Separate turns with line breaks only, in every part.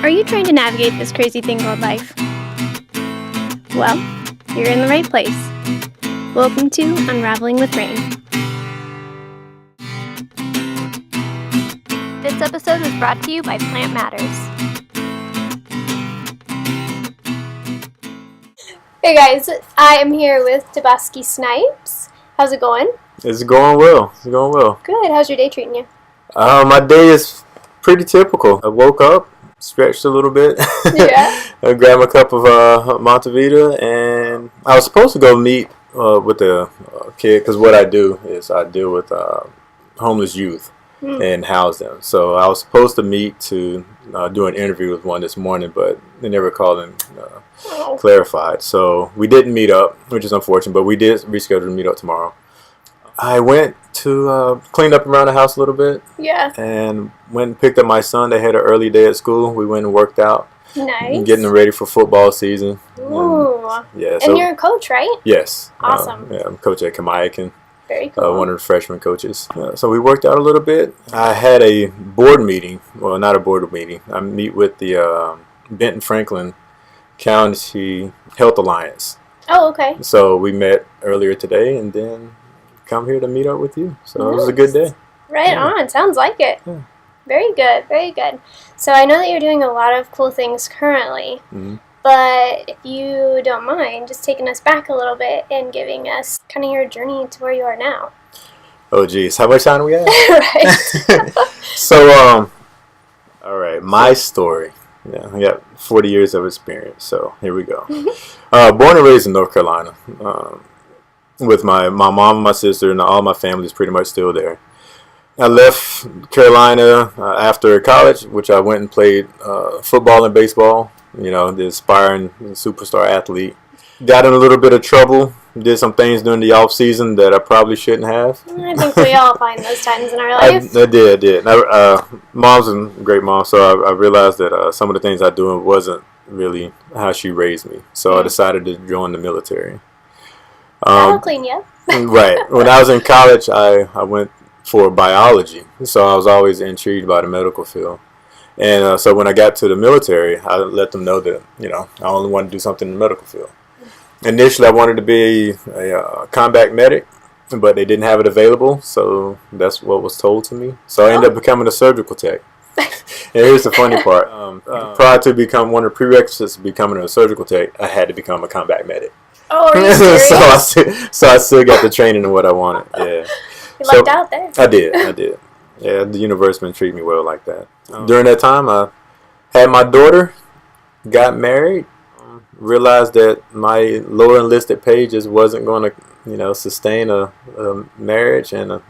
Are you trying to navigate this crazy thing called life? Well, you're in the right place. Welcome to Unraveling with Rayne. This episode was brought to you by Plant Matters. Hey guys, I am here with Tobaski Snipes. How's it going?
It's going well. It's going well.
Good. How's your day treating you?
My day is pretty typical. I woke up, stretched a little bit.
Yeah.
I grabbed a cup of Montevita, and I was supposed to go meet with a kid, because what I do is I deal with homeless youth and house them. So I was supposed to meet to do an interview with one this morning, but they never called and clarified. So we didn't meet up, which is unfortunate, but we did reschedule to meet up tomorrow. I went to clean up around the house a little bit.
Yeah.
And went and picked up my son. They had an early day at school. We went and worked out.
Nice.
Getting them ready for football season.
Ooh.
Yeah.
And you're a coach, right?
Yes.
Awesome.
Yeah, I'm coach at Kamiakin.
Very cool.
One of the freshman coaches. So we worked out a little bit. I had a board meeting. Well, not a board meeting. I meet with the Benton Franklin County Health Alliance.
Oh, okay.
So we met earlier today, and then come here to meet up with you. So
Nice.
It was a good day.
Right on. Sounds like it.
Yeah.
Very good. Very good. So I know that you're doing a lot of cool things currently, but if you don't mind just taking us back a little bit and giving us kind of your journey to where you are now.
Oh, geez. How much time do we have?
Right.
So, all right. My story. Yeah, I got 40 years of experience. So here we go. Born and raised in North Carolina. With my mom and my sister, and all my family is pretty much still there. I left Carolina after college, which I went and played football and baseball. You know, the aspiring superstar athlete. Got in a little bit of trouble. Did some things during the off season that I probably shouldn't have.
I think we all find those times in our life.
I did. Mom's a great mom, so I realized that some of the things I do wasn't really how she raised me. So I decided to join the military.
That'll clean you up.
Right. When I was in college, I went for biology, so I was always intrigued by the medical field. And so when I got to the military, I let them know that, you know, I only wanted to do something in the medical field. Initially, I wanted to be a combat medic, but they didn't have it available, so that's what was told to me. So I ended up becoming a surgical tech. And here's the funny part. Prior to becoming one of the prerequisites of becoming a surgical tech, I had to become a combat medic.
Oh, are you serious?
so I still got the training and what I wanted. Yeah.
You lucked out there.
I did. Yeah, the universe been treating me well like that. During that time, I had my daughter, got married, realized that my lower enlisted pay just wasn't going to, you know, sustain a marriage and a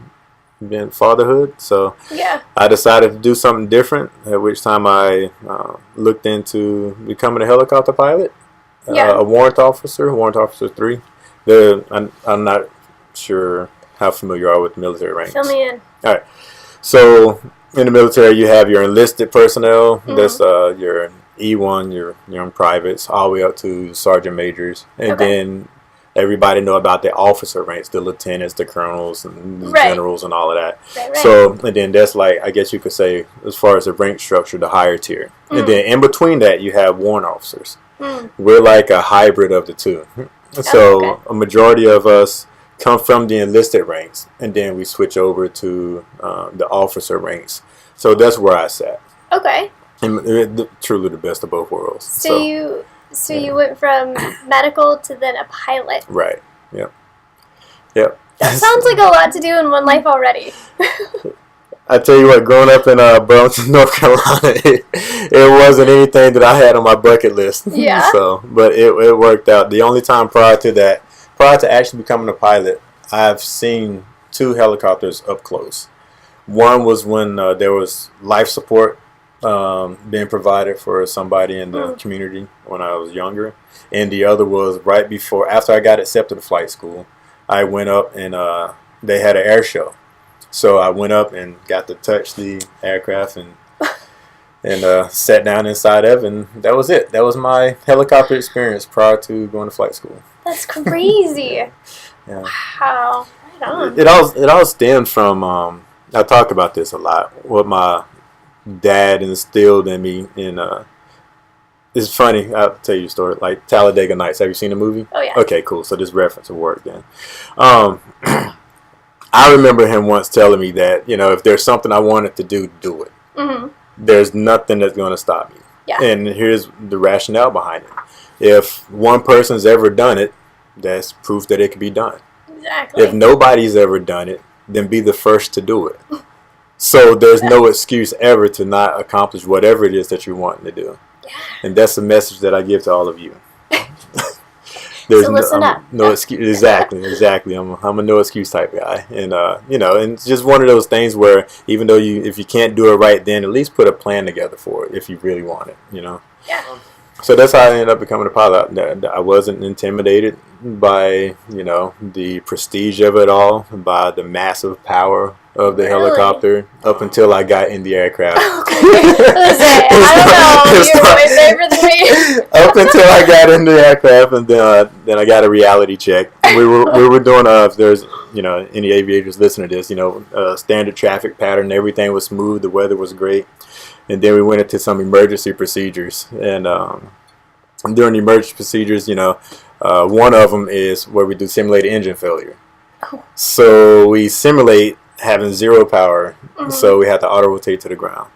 fatherhood. So
yeah. I
decided to do something different. At which time I looked into becoming a helicopter pilot. A warrant officer 3. I'm not sure how familiar you are with military ranks.
Fill me in.
All right. So in the military, you have your enlisted personnel. That's your E1, your young privates, all the way up to sergeant majors, and then everybody know about the officer ranks, the lieutenants, the colonels, and the generals, and all of that.
Right.
So and then that's like, I guess you could say, as far as the rank structure, the higher tier. And then in between that, you have warrant officers. We're like a hybrid of the two. So a majority of us come from the enlisted ranks, and then we switch over to the officer ranks. So that's where I sat. Okay. And truly the best of both worlds.
So you went from medical to then a pilot.
Right. Yep.
That sounds like a lot to do in one life already.
I tell you what, growing up in Burlington, North Carolina, it wasn't anything that I had on my bucket list.
Yeah.
But it worked out. The only time prior to actually becoming a pilot, I've seen 2 helicopters up close. One was when there was life support being provided for somebody in the community when I was younger, and the other was right before, after I got accepted to flight school. I went up and they had an air show. So I went up and got to touch the aircraft and sat down inside of, and that was it. That was my helicopter experience prior to going to flight school.
That's crazy.
Yeah.
Wow. Right on.
It all stemmed from I talk about this a lot. What my dad instilled in me in it's funny. I'll tell you a story. Like Talladega Nights. Have you seen the movie?
Oh, yeah.
Okay, cool. So this reference will work then. I remember him once telling me that, if there's something I wanted to do, do it. Mm-hmm. There's nothing that's going to stop me.
Yeah.
And here's the rationale behind it. If one person's ever done it, that's proof that it can be done.
Exactly.
If nobody's ever done it, then be the first to do it. So there's no excuse ever to not accomplish whatever it is that you're wanting to do. Yeah. And that's the message that I give to all of you. There's
so listen up.
No excuse. Exactly. I'm a no excuse type guy, and and it's just one of those things where even though if you can't do it right then, at least put a plan together for it if you really want it.
Yeah.
So that's how I ended up becoming a pilot. I wasn't intimidated by the prestige of it all, by the massive power of the helicopter up until I got in the aircraft.
Okay. I don't know. You're way braver than me.
Up until I got in the aircraft, and then I got a reality check. We were doing there's any aviators listening to this, standard traffic pattern. Everything was smooth. The weather was great. And then we went into some emergency procedures, and during the emergency procedures, one of them is where we do simulated engine failure. Oh. So we simulate having zero power, so we have to auto rotate to the ground.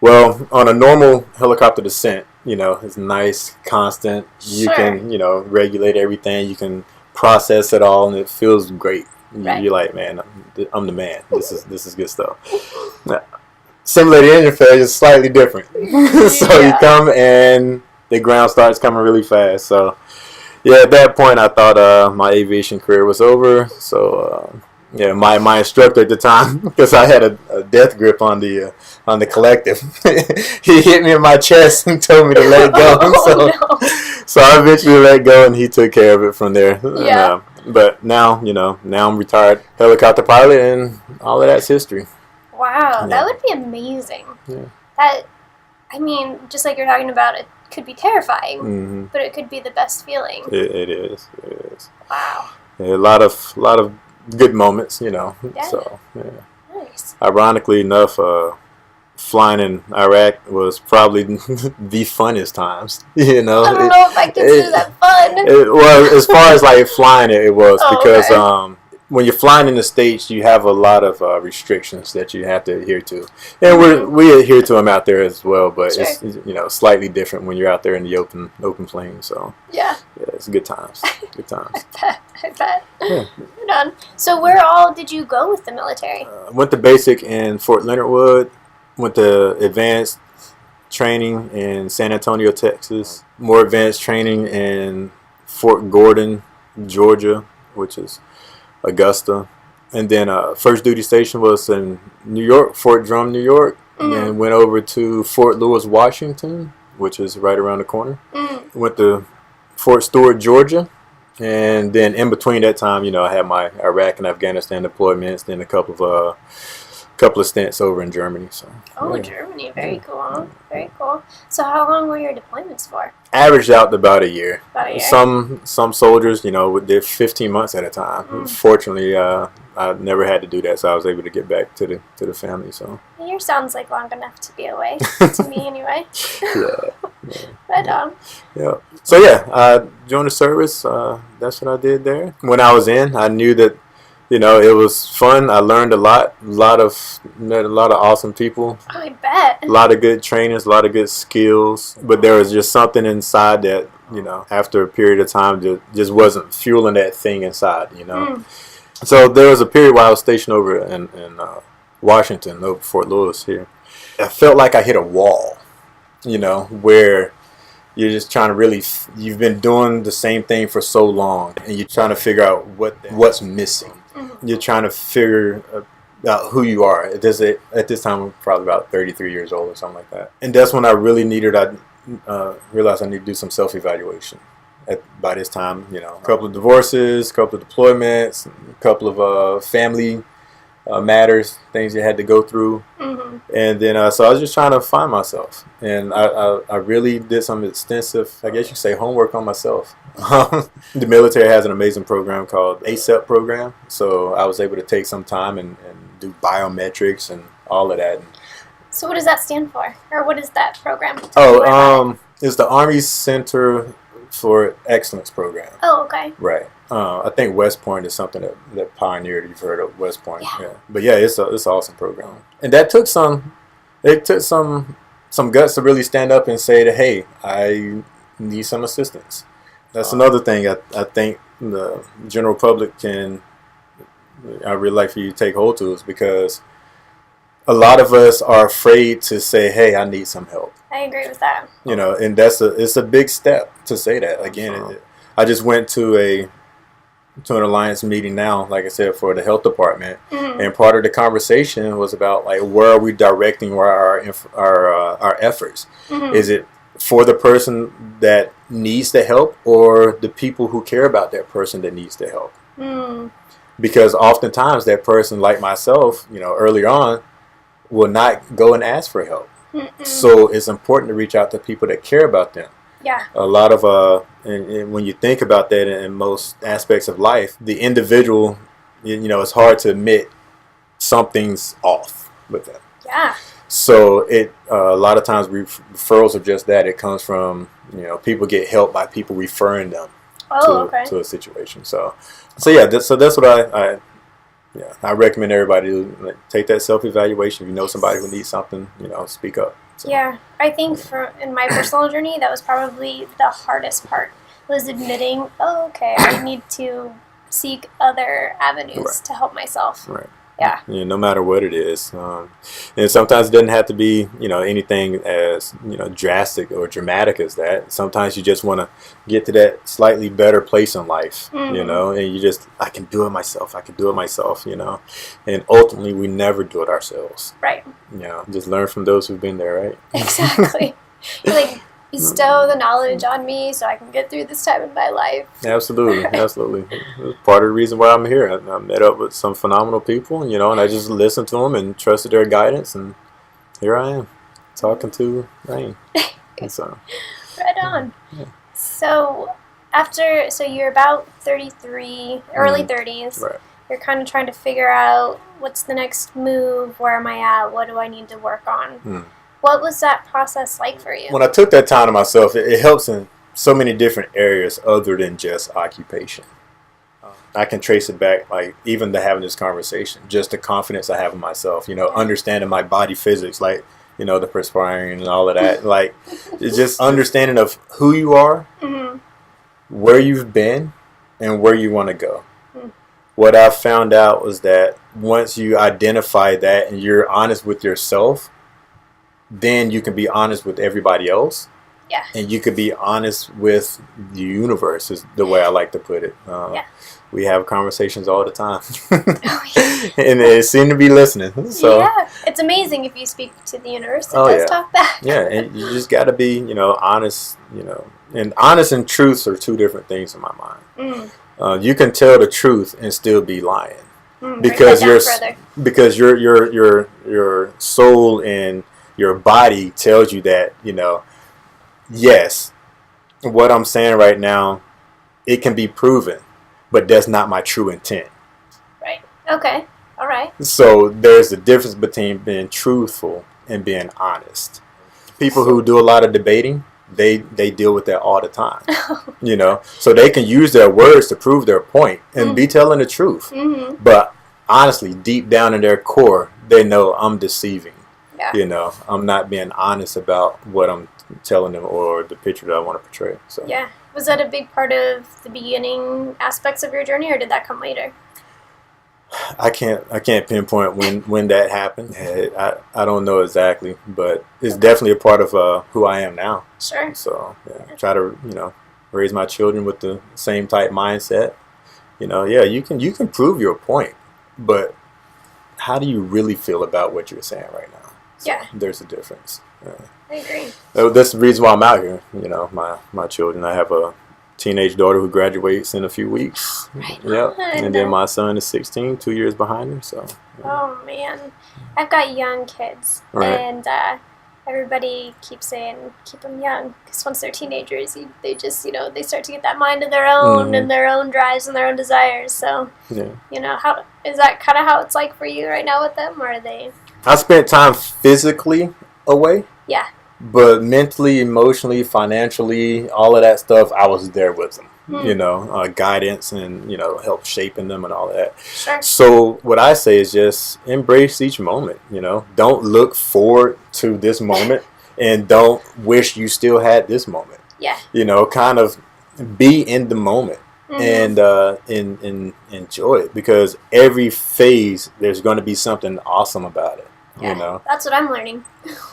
Well, on a normal helicopter descent, it's nice, constant. You can, regulate everything. You can process it all, and it feels great. Right. You're like, man, I'm the man. This is good stuff. Now, simulated engine failure is slightly different. So you come and the ground starts coming really fast. So yeah, at that point I thought my aviation career was over. So my instructor at the time, because I had a death grip on the collective, he hit me in my chest and told me to let go. So I eventually let go, and he took care of it from there. Yeah. But now I'm retired helicopter pilot, and all of that's history.
Wow, that would be amazing. Yeah. That, just like you're talking about, it could be terrifying, but it could be the best feeling.
It is.
Wow.
Yeah, a lot of good moments, Yeah. So, yeah.
Nice.
Ironically enough, flying in Iraq was probably the funnest times.
I don't know if I consider that fun.
Well, as far as like flying, it was because
okay.
When you're flying in the States, you have a lot of restrictions that you have to adhere to, and we adhere to them out there as well. But it's slightly different when you're out there in the open plain. So yeah, it's good times. Good times.
I bet. Yeah. Right on. So where all did you go with the military?
Went to basic in Fort Leonard Wood. Went to advanced training in San Antonio, Texas. More advanced training in Fort Gordon, Georgia, which is Augusta. And then first duty station was in New York, Fort Drum, New York. And went over to Fort Lewis, Washington, which is right around the corner. Went to Fort Stewart, Georgia. And then in between that time, I had my Iraq and Afghanistan deployments, then a couple of stints over in Germany. So
Germany, very cool. Very cool. So how long were your deployments for?
Averaged out to about a year. Some soldiers, did 15 months at a time. Fortunately, I never had to do that, so I was able to get back to the family. So
a year sounds like long enough to be away to me, anyway. Yeah. Right on.
Yeah. So yeah, I joined the service. That's what I did there. When I was in, I knew that. It was fun. I learned a lot. Met a lot of awesome people.
Oh, I bet.
A lot of good trainers, a lot of good skills. But there was just something inside that, after a period of time, just wasn't fueling that thing inside, So there was a period where I was stationed over in Washington, over Fort Lewis here. I felt like I hit a wall, where you're just trying to you've been doing the same thing for so long, and you're trying to figure out what's missing. You're trying to figure out who you are. At this time, I'm probably about 33 years old or something like that. And that's when I really realized I need to do some self-evaluation. By this time, a couple of divorces, a couple of deployments, a couple of family matters, things you had to go through. And then so I was just trying to find myself, and I really did some extensive, I guess you could say, homework on myself. The military has an amazing program called ANSIL program, so I was able to take some time and do biometrics and all of that.
So what does that stand for, or what is that program?
It's the Army Center for Excellence program.
Oh, okay.
Right. I think West Point is something that pioneered. You've heard of West Point.
Yeah.
But yeah, it's an awesome program. And that took some guts to really stand up and say that, hey, I need some assistance. That's another thing I think the general public I really like for you to take hold to, is because a lot of us are afraid to say, hey, I need some help.
I agree with that.
And it's a big step to say that. Again, I just went to an alliance meeting now, like I said, for the health department, and part of the conversation was about, like, where are we directing our efforts? Is it for the person that needs the help, or the people who care about that person that needs the help? Because oftentimes that person, like myself, earlier on, will not go and ask for help. So it's important to reach out to people that care about them.
Yeah.
A lot of and when you think about that in most aspects of life, the individual, it's hard to admit something's off with them.
Yeah.
So a lot of times referrals are just that. It comes from, people get help by people referring them to a situation. So yeah, that's what I recommend everybody to take that self-evaluation. If you know somebody who needs something, speak up. So.
Yeah, I think in my personal journey, that was probably the hardest part, was admitting, I need to seek other avenues to help myself.
Right.
Yeah.
No matter what it is. And sometimes it doesn't have to be, anything as, drastic or dramatic as that. Sometimes you just want to get to that slightly better place in life, and you just, I can do it myself. And ultimately we never do it ourselves.
Right.
Just learn from those who've been there, right?
Exactly. Like, bestow the knowledge on me so I can get through this time in my life.
Absolutely. It's part of the reason why I'm here. I met up with some phenomenal people, and I just listened to them and trusted their guidance, and here I am, talking to Rayne. So.
Right on. Yeah. So you're about 33, early 30s.
Right.
You're kind of trying to figure out, what's the next move? Where am I at? What do I need to work on? What was that process like for you?
When I took that time to myself, it helps in so many different areas other than just occupation. I can trace it back, like, even to having this conversation, just the confidence I have in myself, understanding my body physics, like, the perspiring and all of that. Like, it's just understanding of who you are, where you've been, and where you want to go. What I found out was that once you identify that and you're honest with yourself, then you can be honest with everybody else.
Yeah. And
you could be honest with the universe, is the way I like to put it. We have conversations all the time. And they seem to be listening. So.
Yeah. It's amazing if you speak to the universe. It does talk back.
Yeah. And you just got to be, honest, and honest and truth are two different things in my mind. You can tell the truth and still be lying. Because your soul and your body tells you that, yes, what I'm saying right now, it can be proven, but that's not my true intent.
Right. Okay. All right.
So there's a difference between being truthful and being honest. People who do a lot of debating, they deal with that all the time. So they can use their words to prove their point and be telling the truth. But honestly, deep down in their core, they know I'm deceiving. Yeah. I'm not being honest about what I'm telling them or the picture that I want to portray. So.
Yeah. Was that a big part of the beginning aspects of your journey, or did that come later?
I can't pinpoint when that happened. I don't know exactly, but it's definitely a part of who I am now.
Sure.
So try to raise my children with the same type mindset. You can prove your point, but how do you really feel about what you're saying right now? So there's a difference.
I agree.
That's the reason why I'm out here. My children. I have a teenage daughter who graduates in a few weeks.
Right.
Yep. And then my son is 16, 2 years behind her. So.
Oh man, I've got young kids, and everybody keeps saying keep them young, because once they're teenagers, they just they start to get that mind of their own and their own drives and their own desires. So how is that kind of how it's like for you right now with them, or are they?
I spent time physically away.
Yeah.
But mentally, emotionally, financially, all of that stuff, I was there with them. You know, guidance and, you know, help shaping them and all of that.
Sure.
So what I say is just embrace each moment, you know. Don't look forward to this moment and don't wish you still had this moment.
Yeah.
You know, kind of be in the moment and enjoy it, because every phase there's going to be something awesome about it.
Yeah,
you know,
that's what I'm learning.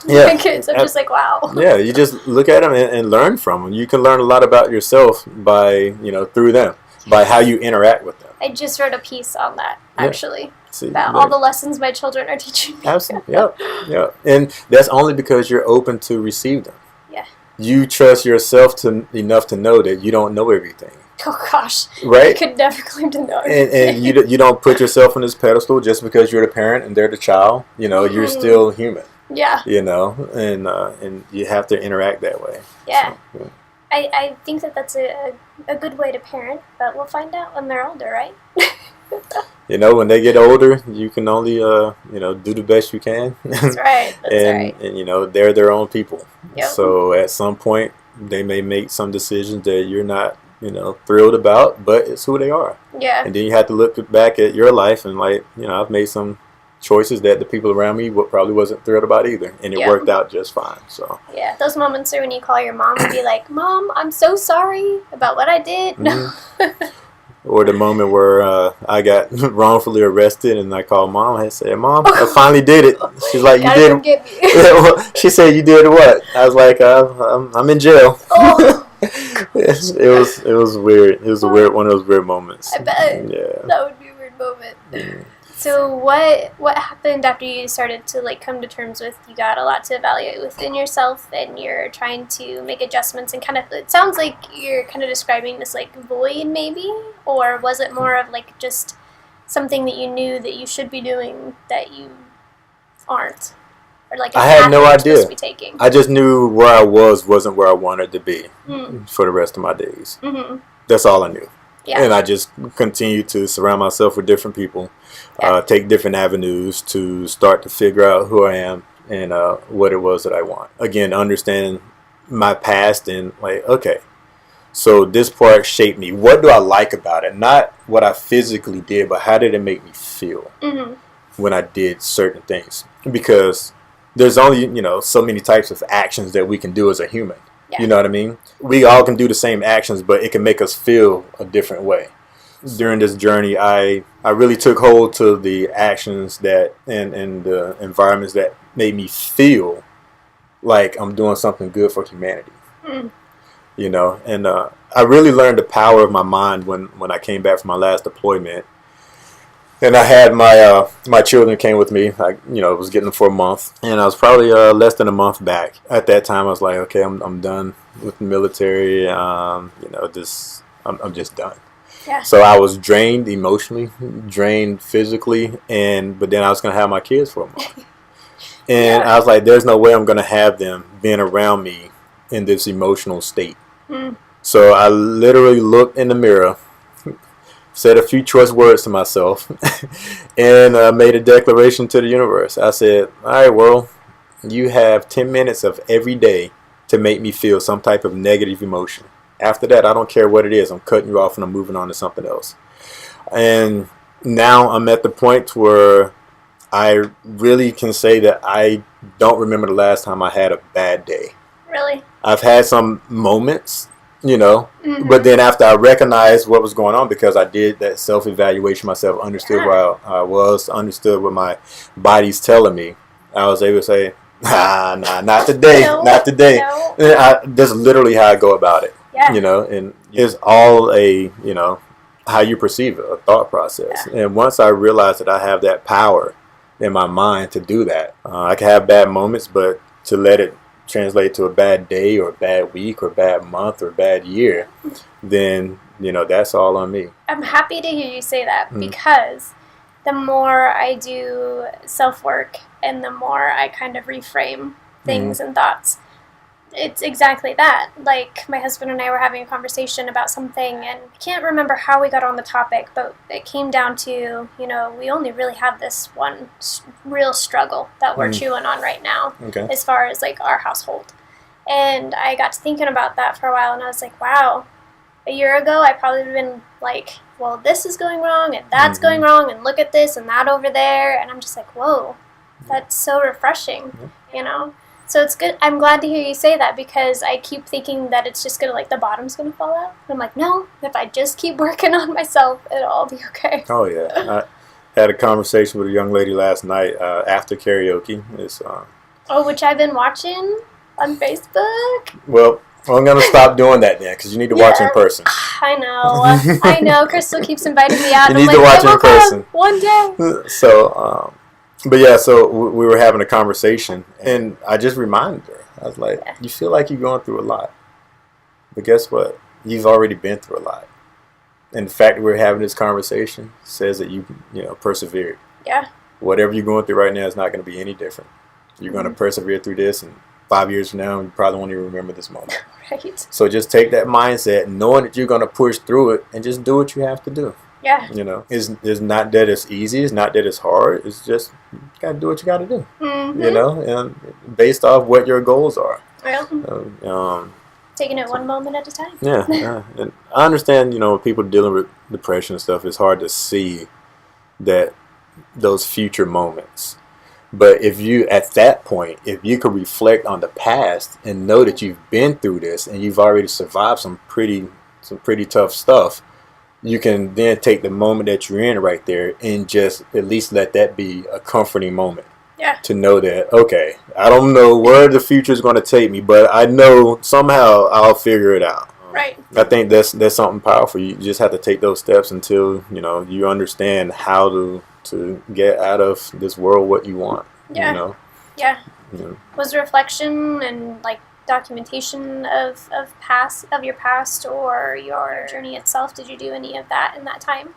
Yeah.
My kids, I'm just like, wow.
Yeah, you just look at them and learn from them. You can learn a lot about yourself by, you know, through them, by how you interact with them.
I just wrote a piece on that, actually,
See,
about all the lessons my children are teaching me.
Absolutely, yeah. And that's only because you're open to receive them.
Yeah.
You trust yourself enough to know that you don't know everything.
Oh gosh,
right?
I could never claim to know.
And you don't put yourself on this pedestal just because you're the parent and they're the child. You know, you're still human.
Yeah.
You know, and you have to interact that way.
Yeah.
So, yeah.
I think that's a good way to parent, but we'll find out when they're older, right?
You know, when they get older, you can only you know, do the best you can.
That's right.
And you know, they're their own people.
Yep.
So at some point, they may make some decisions that you're not, you know, thrilled about, but it's who they are.
Yeah.
And then you have to look back at your life and, like, you know, I've made some choices that the people around me probably wasn't thrilled about either, and it worked out just fine. So
yeah, those moments are when you call your mom and be like, "Mom, I'm so sorry about what I did." No.
Or the moment where I got wrongfully arrested and I called Mom and said, "Mom, I finally did it." She's like, "You did it?" She said, "You did what?" I was like, "I'm in jail."
Oh.
It was weird. It was one of those weird moments.
I bet.
Yeah.
That would be a weird moment. So what happened after you started to, like, come to terms with you got a lot to evaluate within yourself and you're trying to make adjustments and kind of, it sounds like you're kind of describing this, like, void maybe, or was it more of, like, just something that you knew that you should be doing that you aren't? Or like
I had no idea.
To be taking?
I just knew where I wasn't where I wanted to be for the rest of my days.
Mm-hmm.
That's all I knew.
Yeah.
And I just continued to surround myself with different people, take different avenues to start to figure out who I am and what it was that I want. Again, understanding my past and, like, okay, so this part shaped me. What do I like about it? Not what I physically did, but how did it make me feel when I did certain things? Because there's only, you know, so many types of actions that we can do as a human. Yeah. You know what I mean? We all can do the same actions, but it can make us feel a different way. During this journey, I really took hold to the actions that and the environments that made me feel like I'm doing something good for humanity. You know, and I really learned the power of my mind when I came back from my last deployment. And I had my children came with me. I, you know, was getting them for a month, and I was probably less than a month back. At that time, I was like, okay, I'm done with the military. You know, I'm just done.
Yeah.
So I was drained emotionally, drained physically, but then I was gonna have my kids for a month, and I was like, there's no way I'm gonna have them being around me in this emotional state. So I literally looked in the mirror, said a few choice words to myself, and made a declaration to the universe. I said, all right, world, you have 10 minutes of every day to make me feel some type of negative emotion. After that, I don't care what it is. I'm cutting you off and I'm moving on to something else. And now I'm at the point where I really can say that I don't remember the last time I had a bad day.
Really?
I've had some moments, you know, but then after I recognized what was going on, because I did that self-evaluation myself, understood where I was, understood what my body's telling me, I was able to say, nah, not today, not today. No. That's literally how I go about it, you know, and it's all you know, how you perceive it, a thought process. And once I realized that I have that power in my mind to do that, I can have bad moments, but to let it translate to a bad day or a bad week or bad month or bad year, then, you know, that's all on me.
I'm happy to hear you say that, because the more I do self-work and the more I kind of reframe things and thoughts, it's exactly that. Like, my husband and I were having a conversation about something, and I can't remember how we got on the topic, but it came down to, you know, we only really have this one real struggle that we're chewing on right now, as far as, like, our household. And I got to thinking about that for a while, and I was like, wow, a year ago I probably would have been like, well, this is going wrong, and that's going wrong, and look at this and that over there. And I'm just like, whoa, that's so refreshing, you know? So it's good. I'm glad to hear you say that, because I keep thinking that it's just going to, like, the bottom's going to fall out. And I'm like, no, if I just keep working on myself, it'll all be okay.
Oh, yeah. I had a conversation with a young lady last night after karaoke.
Which I've been watching on Facebook.
Well, I'm going to stop doing that then, because you need to watch in person.
I know. I know. Crystal keeps inviting me out.
You need to watch in person.
One day.
So, but yeah, so we were having a conversation, and I just reminded her. I was like, you feel like you're going through a lot. But guess what? You've already been through a lot. And the fact that we're having this conversation says that you persevered.
Yeah.
Whatever you're going through right now is not going to be any different. You're going to persevere through this, and 5 years from now, you probably won't even remember this moment.
Right.
So just take that mindset, knowing that you're going to push through it, and just do what you have to do.
Yeah.
You know, it's not that it's easy. It's not that it's hard. It's just you got to do what you got to do. Mm-hmm. You know, and based off what your goals are.
Well, taking it one moment at a time.
Yeah. And I understand, people dealing with depression and stuff, it's hard to see that those future moments. But if you, at that point, if you could reflect on the past and know that you've been through this and you've already survived some pretty tough stuff, you can then take the moment that you're in right there and just at least let that be a comforting moment.
Yeah.
To know that, okay, I don't know where the future is going to take me, but I know somehow I'll figure it out.
Right.
I think that's something powerful. You just have to take those steps until, you understand how to get out of this world what you want.
Yeah. Yeah. Was reflection and like documentation of your past or your journey itself, did you do any of that in that time?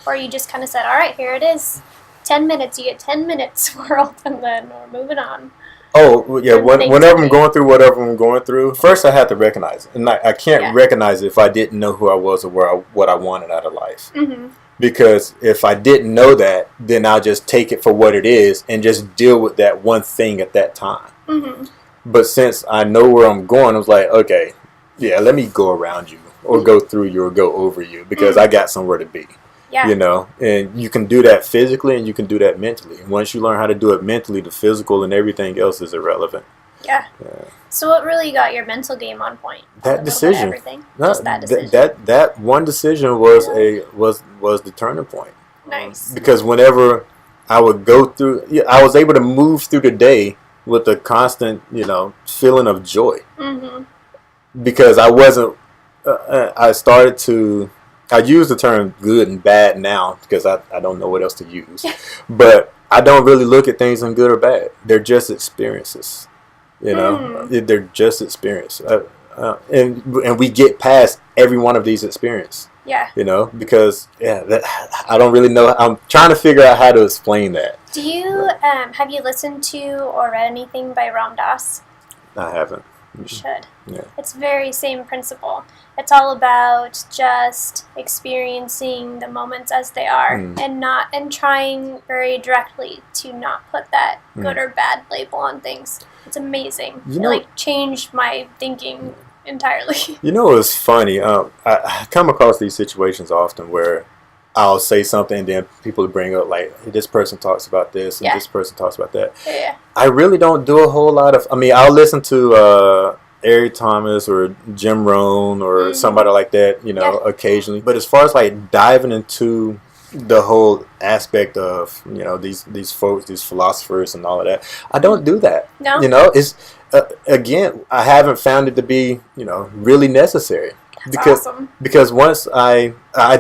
Or you just kind of said, all right, here it is. 10 minutes, you get 10 minutes world, and then we're moving on.
Oh, yeah, whenever I'm going through whatever I'm going through, first I have to recognize it. And I can't recognize it if I didn't know who I was or what I wanted out of life. Mm-hmm. Because if I didn't know that, then I'll just take it for what it is and just deal with that one thing at that time. Mm-hmm. But since I know where I'm going, I was like, okay, yeah, let me go around you or go through you or go over you because I got somewhere to be. Yeah. And you can do that physically and you can do that mentally. And once you learn how to do it mentally, the physical and everything else is irrelevant.
Yeah. So what really got your mental game on point?
That decision.
Everything. Just that decision.
That one decision was was the turning point.
Nice.
Because whenever I would go through, I was able to move through the day with a constant, feeling of joy. Mm-hmm. Because I wasn't. I use the term good and bad now because I don't know what else to use. But I don't really look at things in good or bad. They're just experiences. They're just experience. And we get past every one of these experiences.
Yeah.
Because, I don't really know. I'm trying to figure out how to explain that.
Do you, have you listened to or read anything by Ram Dass?
I haven't.
You should.
Yeah.
It's very same principle. It's all about just experiencing the moments as they are and trying very directly to not put that good or bad label on things. It's amazing. It changed my thinking entirely.
It's funny. I come across these situations often where I'll say something and then people bring up like, hey, this person talks about this and this person talks about that.
Yeah.
I really don't do a whole lot of, I'll listen to Eric Thomas or Jim Rohn or somebody like that, occasionally. But as far as like diving into the whole aspect of, these folks, these philosophers and all of that, I don't do that.
No.
It's, again, I haven't found it to be, really necessary.
That's awesome.
Because once I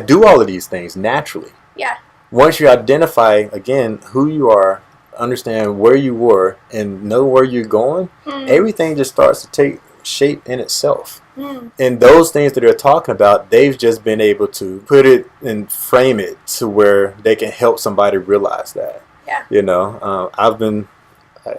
do all of these things naturally.
Yeah.
Once you identify, again, who you are, understand where you were, and know where you're going, everything just starts to take shape in itself. And those things that they're talking about, they've just been able to put it and frame it to where they can help somebody realize that.
Yeah.
I've been,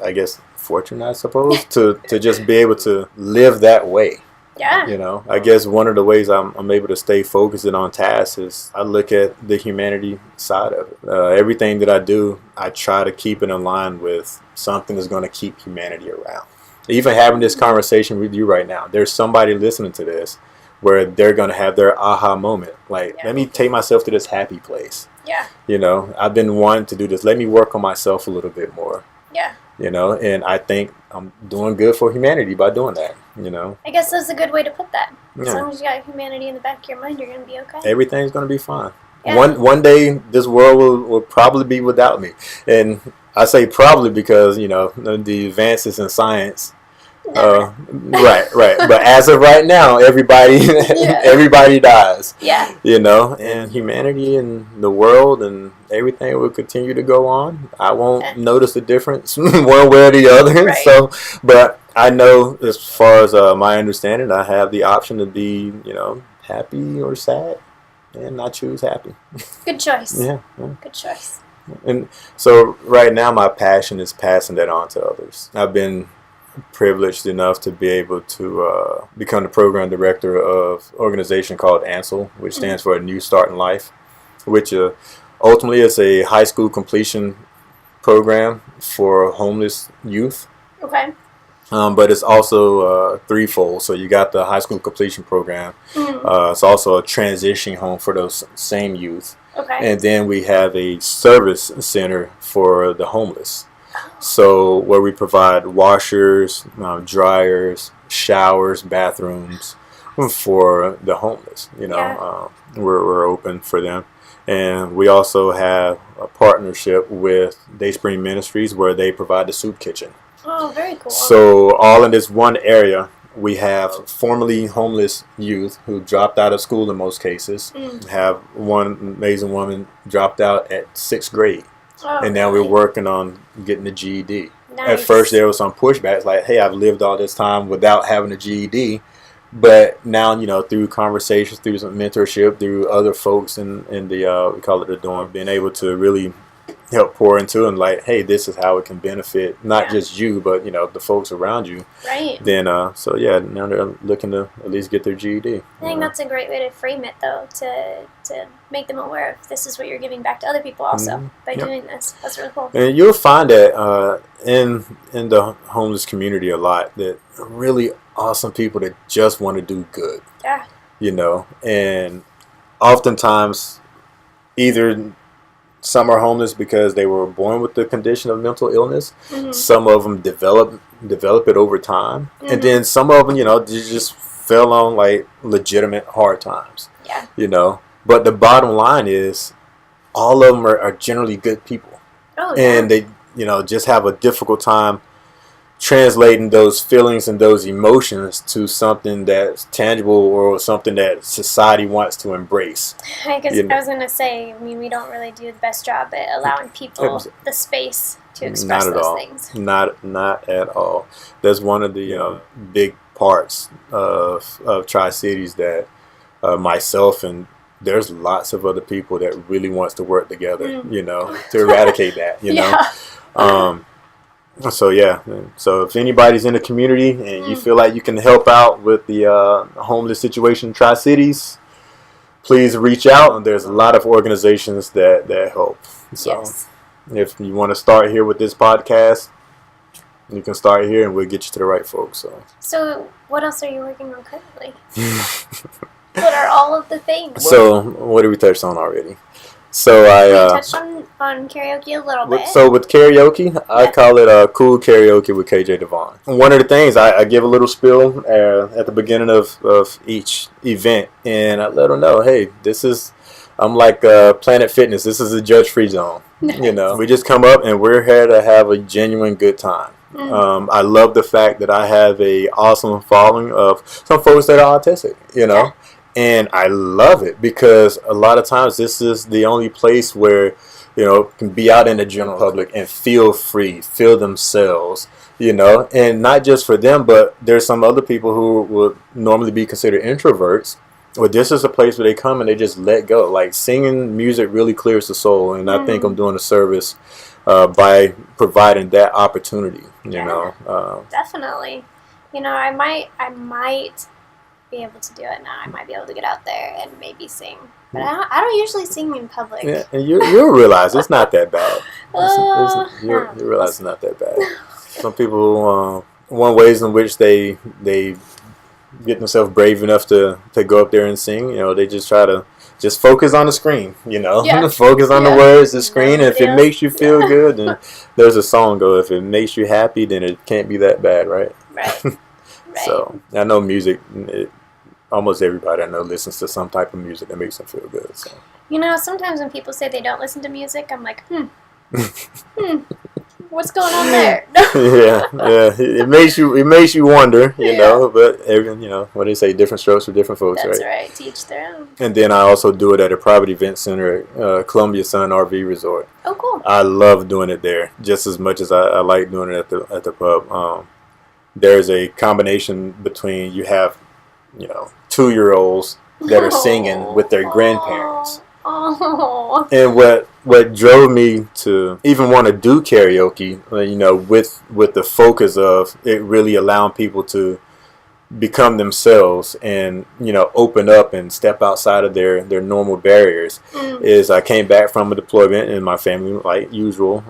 I guess, fortunate, I suppose, to just be able to live that way.
Yeah.
I guess one of the ways I'm able to stay focused and on task is I look at the humanity side of it. Everything that I do, I try to keep it in line with something that's going to keep humanity around. Even having this conversation with you right now, there's somebody listening to this where they're going to have their aha moment. Like, let me take myself to this happy place.
Yeah.
You know, I've been wanting to do this. Let me work on myself a little bit more.
Yeah.
You know, and I think I'm doing good for humanity by doing that, you know.
I guess that's a good way to put that.
Yeah.
As long as you got humanity in the back of your mind, you're going to be okay.
Everything's going to be fine.
Yeah.
One day, this world will probably be without me. And I say probably because, you know, the advances in science. Right. But as of right now, everybody dies.
Yeah.
You know, and humanity and the world and everything will continue to go on. I won't notice the difference one way or the other.
Right.
So, but I know as far as my understanding, I have the option to be, you know, happy or sad, and I choose happy.
Good choice.
Yeah.
Good choice.
And so right now my passion is passing that on to others. I've been privileged enough to be able to become the program director of an organization called ANSIL, which stands for A New Start in Life, which ultimately is a high school completion program for homeless youth.
Okay.
But it's also threefold. So you got the high school completion program. It's also a transition home for those same youth.
Okay.
And then we have a service center for the homeless. So where we provide washers, dryers, showers, bathrooms for the homeless. You know, we're open for them. And we also have a partnership with Dayspring Ministries where they provide the soup kitchen.
Oh, very cool.
So all in this one area, we have formerly homeless youth who dropped out of school in most cases. Have one amazing woman dropped out at 6th grade.
Oh,
and now we're working on getting the GED.
Nice.
At first there was some pushbacks like, hey, I've lived all this time without having a GED. But now, you know, through conversations, through some mentorship, through other folks in the, we call it the dorm, being able to really help pour into them like, hey, this is how it can benefit not just you, but, you know, the folks around you.
Right.
Then, so yeah, now they're looking to at least get their GED.
I think that's a great way to frame it, though, to make them aware of this is what you're giving back to other people also by doing this. That's really cool.
And you'll find that in the homeless community a lot, that really awesome people that just want to do good.
Yeah.
You know, and oftentimes either some are homeless because they were born with the condition of mental illness. Some of them develop it over time. And then some of them, you know, they just fell on like legitimate hard times.
Yeah.
You know, but the bottom line is all of them are generally good people.
Oh, yeah.
And they, you know, just have a difficult time translating those feelings and those emotions to something that's tangible or something that society wants to embrace.
I guess I was going to say, I mean, we don't really do the best job at allowing people the space to express those things.
Not at all. That's one of the big parts of Tri-Cities that myself and there's lots of other people that really wants to work together, you know, to eradicate that, you know. So yeah, so if anybody's in the community and you feel like you can help out with the homeless situation in Tri-Cities, please reach out. There's a lot of organizations that help. So if you want to start here with this podcast, you can start here and we'll get you to the right folks.
So what else are you working on currently? What are all of the things?
So what did we touch on already? So
we touched on karaoke a little bit.
So with karaoke, I call it cool karaoke with KJ Devon. One of the things I give a little spiel at the beginning of each event, and I let them know, hey, I'm like Planet Fitness. This is a judge-free zone. Nice. You know, we just come up and we're here to have a genuine good time. I love the fact that I have a awesome following of some folks that are autistic. You know. Yeah. And I love it because a lot of times this is the only place where, you know, can be out in the general public and feel free, feel themselves, you know, and not just for them, but there's some other people who would normally be considered introverts. Well, this is a place where they come and they just let go. Like singing music really clears the soul. And I think I'm doing a service by providing that opportunity, you know.
Definitely. You know, I might be able to do it now. I might be able to get out there and maybe sing, but I don't usually sing in public.
Yeah, and you'll realize it's not that bad. You realize it's not that bad. Some people one ways in which they get themselves brave enough to go up there and sing. You know, they just try to just focus on the screen. You know, focus on the words, the screen. And if it makes you feel good, then there's a song. Go, if it makes you happy, then it can't be that bad, right?
Right.
So I know music. Almost everybody I know listens to some type of music that makes them feel good. So.
You know, sometimes when people say they don't listen to music, I'm like, what's going on there?
yeah. It makes you wonder, you know. But what they say, different strokes for different folks,
That's
right?
That's right. Teach their own.
And then I also do it at a private event center at Columbia Sun RV Resort.
Oh, cool.
I love doing it there just as much as I like doing it at the pub. There's a combination between you have, 2-year-olds that are singing with their grandparents.
Oh.
And what drove me to even want to do karaoke, with the focus of it really allowing people to become themselves and, open up and step outside of their normal barriers, is I came back from a deployment and my family, like usual,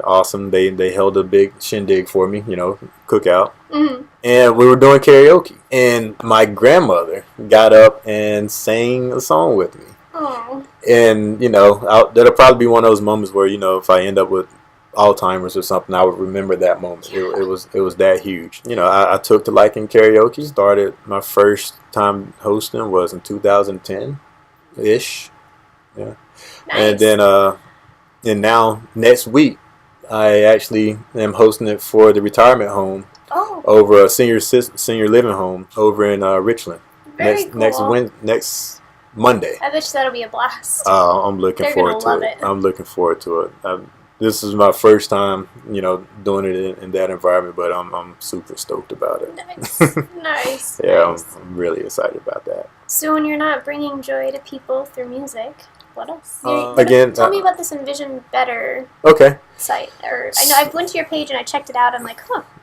awesome. They held a big shindig for me, cookout. Mm-hmm. And we were doing karaoke. And my grandmother got up and sang a song with me.
Oh.
And, that'll probably be one of those moments where, if I end up with Alzheimer's or something, I would remember that moment. Yeah. It was that huge. I took to liking karaoke. Started my first time hosting was in 2010-ish. Yeah. Nice. And then and now next week I actually am hosting it for the retirement home over a senior living home over in Richland.
Very cool.
Next Monday.
I bet that'll be a blast.
I'm looking forward to it. I'm looking forward to it. This is my first time, doing it in that environment, but I'm super stoked about it.
Nice. Nice.
Yeah,
nice.
I'm really excited about that.
So when you're not bringing joy to people through music, what else? Tell me about this Envision Better site. Or I know I went to your page and I checked it out. I'm like,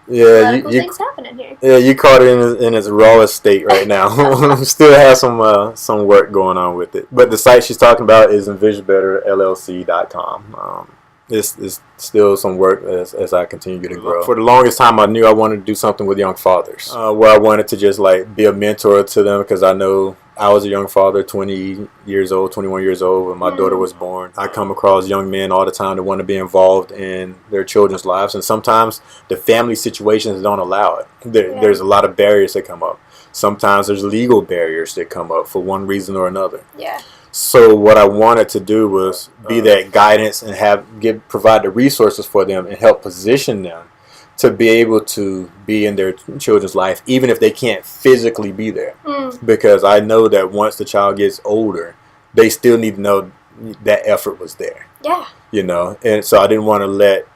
yeah,
a lot of cool things happening here. Yeah,
you caught it in its rawest state right now. Still has some work going on with it. But the site she's talking about is Envisionandachieve.com. It's still some work as I continue to grow. For the longest time, I knew I wanted to do something with young fathers, where I wanted to just be a mentor to them, because I know I was a young father, 21 years old, when my daughter was born. I come across young men all the time that want to be involved in their children's lives, and sometimes the family situations don't allow it. There's a lot of barriers that come up. Sometimes there's legal barriers that come up for one reason or another.
Yeah.
So what I wanted to do was be that guidance and provide the resources for them and help position them to be able to be in their children's life, even if they can't physically be there. Because I know that once the child gets older, they still need to know that effort was there.
Yeah.
And so I didn't want to let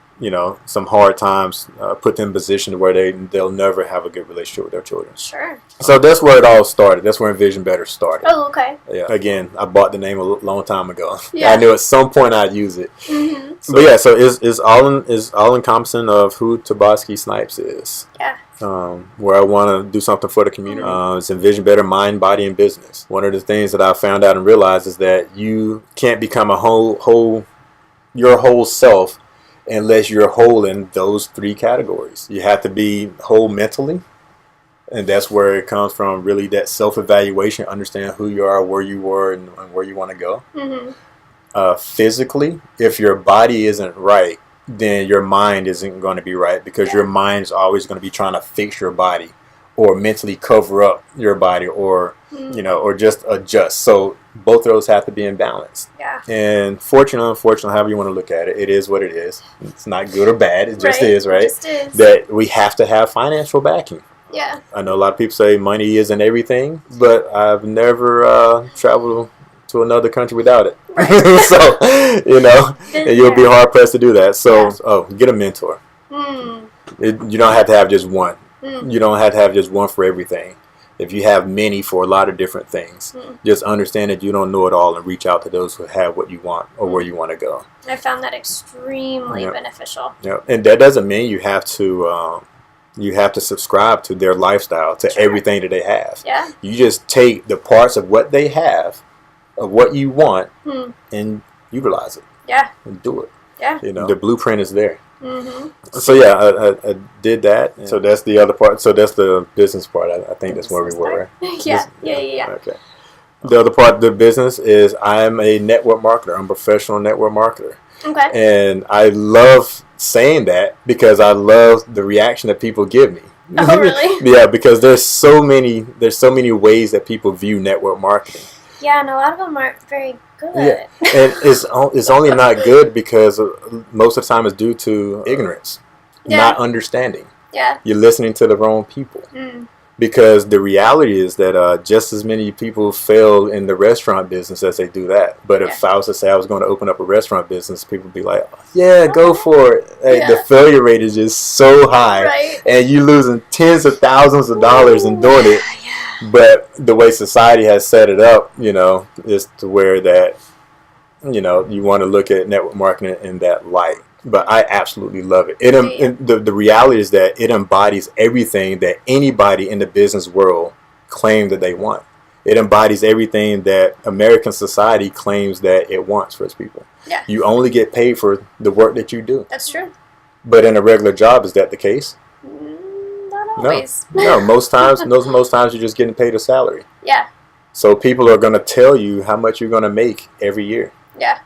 some hard times put them in a position where they'll never have a good relationship with their children.
Sure.
So that's where it all started. That's where Envision Better started.
Oh, okay.
Yeah. Again, I bought the name a long time ago.
Yeah.
I knew at some point I'd use it. Mm-hmm. But yeah, so it's all encompassing of who Tobaski Snipes is.
Yeah.
Where I want to do something for the community. It's Envision Better Mind, Body, and Business. One of the things that I found out and realized is that you can't become your whole self unless you're whole in those 3 categories. You have to be whole mentally, and that's where it comes from, really, that self-evaluation, understand who you are, where you were, and where you want to go. Mm-hmm. Physically, if your body isn't right, then your mind isn't going to be right, because your mind's always going to be trying to fix your body or mentally cover up your body or or just adjust. So both of those have to be in balance.
Yeah.
And fortunately, unfortunately, however you want to look at it, it is what it is. It's not good or bad. It just is, right?
It just is.
That we have to have financial backing.
Yeah.
I know a lot of people say money isn't everything, but I've never traveled to another country without it. Right. So, and you'll be hard pressed to do that. So, get a mentor. You don't have to have just one. You don't have to have just one for everything. If you have many for a lot of different things, just understand that you don't know it all and reach out to those who have what you want or where you want to go.
I found that extremely beneficial.
Yeah, and that doesn't mean you have to subscribe to their lifestyle, to everything that they have.
Yeah.
You just take the parts of what they have, of what you want, and utilize it.
Yeah.
And do it.
Yeah.
The blueprint is there. So yeah, I did that. So that's the other part. So that's the business part. I think that's where we were.
Yeah.
Okay. The other part of the business is I'm a network marketer. I'm a professional network marketer.
Okay.
And I love saying that because I love the reaction that people give me.
Oh, really?
Yeah, because there's so many ways that people view network marketing.
Yeah, and a lot of them aren't very good.
Yeah, and it's only not good because most of the time it's due to ignorance, not understanding.
Yeah.
You're listening to the wrong people. Because the reality is that just as many people fail in the restaurant business as they do that. But if I was to say I was going to open up a restaurant business, people would be like, yeah, go for it. Hey, the failure rate is just so high. And you're losing tens of thousands of dollars in doing it. But the way society has set it up, is to where that, you want to look at network marketing in that light. But I absolutely love it. The reality is that it embodies everything that anybody in the business world claims that they want. It embodies everything that American society claims that it wants for its people.
Yeah.
You only get paid for the work that you do.
That's true.
But in a regular job, is that the case?
Not always.
No. Most times you're just getting paid a salary.
Yeah.
So people are going to tell you how much you're going to make every year.
Yeah.